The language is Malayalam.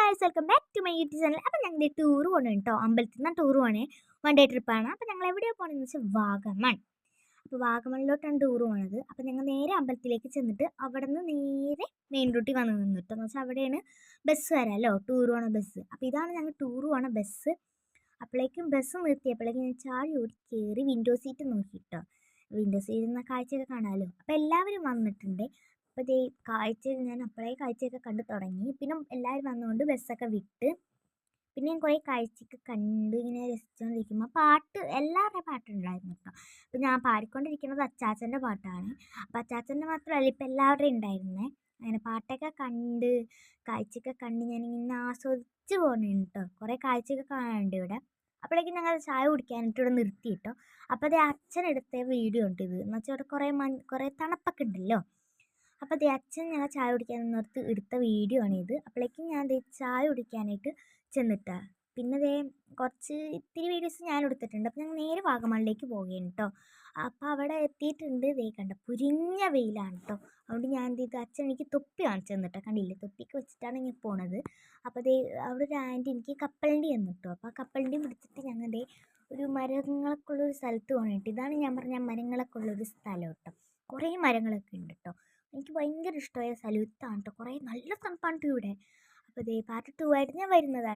Guys welcome back to my YouTube channel. അപ്പോൾ ഞങ്ങൾ ടൂർ പോകണം കേട്ടോ. അമ്പലത്തിൽ നിന്ന് ടൂർ പോകണേ. വൺ ഡേ ട്രിപ്പാണ്. അപ്പോൾ ഞങ്ങൾ എവിടെയാണ് പോകണമെന്ന് വെച്ചാൽ വാഗമൺ. അപ്പോൾ വാഗമണിലോട്ടാണ് ടൂർ പോണത്. അപ്പോൾ ഞങ്ങൾ നേരെ അമ്പലത്തിലേക്ക് ചെന്നിട്ട് അവിടെ നിന്ന് നേരെ മെയിൻ റൂട്ടിൽ വന്ന് നിന്നിട്ടോ. എന്ന് വെച്ചാൽ അവിടെയാണ് ബസ് വരാമല്ലോ, ടൂർ പോണ ബസ്. അപ്പോൾ ഇതാണ് ഞങ്ങൾ ടൂർ പോണ ബസ്. അപ്പോഴേക്കും ബസ് നിർത്തിയപ്പോഴേക്കും ഞാൻ ചാടി ഓടി കയറി വിൻഡോ സീറ്റ് നോക്കിയിട്ടോ. വിൻഡോ സീറ്റിൽ നിന്ന് കാഴ്ചയൊക്കെ കാണാമല്ലോ. അപ്പോൾ എല്ലാവരും വന്നിട്ടുണ്ട്. അപ്പോൾ ദേ കാഴ്ച ഞാൻ അപ്പോഴേ കാഴ്ചയൊക്കെ കണ്ടു തുടങ്ങി. പിന്നെ എല്ലാവരും വന്നുകൊണ്ട് ബസ്സൊക്കെ വിട്ട് പിന്നെ ഞാൻ കുറേ കാഴ്ചയൊക്കെ കണ്ട് ഇങ്ങനെ രസിച്ചുകൊണ്ടിരിക്കുമ്പോൾ പാട്ട് എല്ലാവരുടെയും പാട്ടുണ്ടായിരുന്നു കേട്ടോ. അപ്പോൾ ഞാൻ പാടിക്കൊണ്ടിരിക്കുന്നത് അച്ചാച്ചൻ്റെ പാട്ടാണ്. അപ്പോൾ അച്ചാച്ചൻ്റെ മാത്രമല്ല, ഇപ്പോൾ എല്ലാവരുടെയും ഉണ്ടായിരുന്നേ. അങ്ങനെ പാട്ടൊക്കെ കണ്ട് കാഴ്ചയൊക്കെ കണ്ട് ഞാനിങ്ങനെ ആസ്വദിച്ച് പോകുന്നുണ്ട് കേട്ടോ. കുറേ കാഴ്ചയൊക്കെ കാണാനുണ്ട് ഇവിടെ. അപ്പോഴേക്കും ഞങ്ങൾ ചായ കുടിക്കാനായിട്ട് ഇവിടെ നിർത്തി കേട്ടോ. അപ്പോൾ അതേ അച്ഛനെടുത്ത വീഡിയോ ഉണ്ട് ഇത്. എന്ന് വെച്ചാൽ ഇവിടെ കുറേ തണുപ്പൊക്കെ ഉണ്ടല്ലോ. അപ്പോൾ ദേ അച്ഛൻ ഞങ്ങൾ ചായ കുടിക്കാൻ നിന്നോർത്ത് എടുത്ത വീഡിയോ ആണ് ഇത്. അപ്പോഴേക്കും ഞാൻ ദേ ചായ കുടിക്കാനായിട്ട് ചെന്നിട്ടാ. പിന്നെ ദേ ഇത്തിരി വീഡിയോസ് ഞാൻ എടുത്തിട്ടുണ്ട്. അപ്പോൾ ഞങ്ങൾ നേരെ വാഗമണിലേക്ക് പോവുകയാണ് കേട്ടോ. അപ്പോൾ അവിടെ എത്തിയിട്ടുണ്ട്. ദേ കണ്ട പൊരിഞ്ഞ വെയിലാണ് കേട്ടോ. അതുകൊണ്ട് ഞാൻ എന്ത് ചെയ്തു, അച്ഛൻ എനിക്ക് തൊപ്പി കാണിച്ചു തന്നിട്ടോ. കണ്ടില്ലേ, തൊപ്പിക്ക് വെച്ചിട്ടാണ് ഞാൻ പോണത്. അപ്പോൾ ദേ അവിടെ ഒരു ആൻറ്റി എനിക്ക് കപ്പലണ്ടി തന്നു കേട്ടോ. അപ്പോൾ ആ കപ്പലണ്ടി പിടിച്ചിട്ട് ഞങ്ങൾ ദേ ഒരു മരങ്ങളൊക്കെ ഉള്ളൊരു സ്ഥലത്ത് പോകണം. ഇതാണ് ഞാൻ പറഞ്ഞ മരങ്ങളൊക്കെ ഉള്ളൊരു സ്ഥലം കേട്ടോ. കുറേ മരങ്ങളൊക്കെ ഉണ്ട് കേട്ടോ. എനിക്ക് ഭയങ്കര ഇഷ്ടമായ സ്ഥലത്താണ് കേട്ടോ. കുറേ നല്ല തണുപ്പാണ് ഇവിടെ. അപ്പോൾ ദേ പാർട്ട് 2 ആയിട്ട് ഞാൻ വരുന്നതാണ്.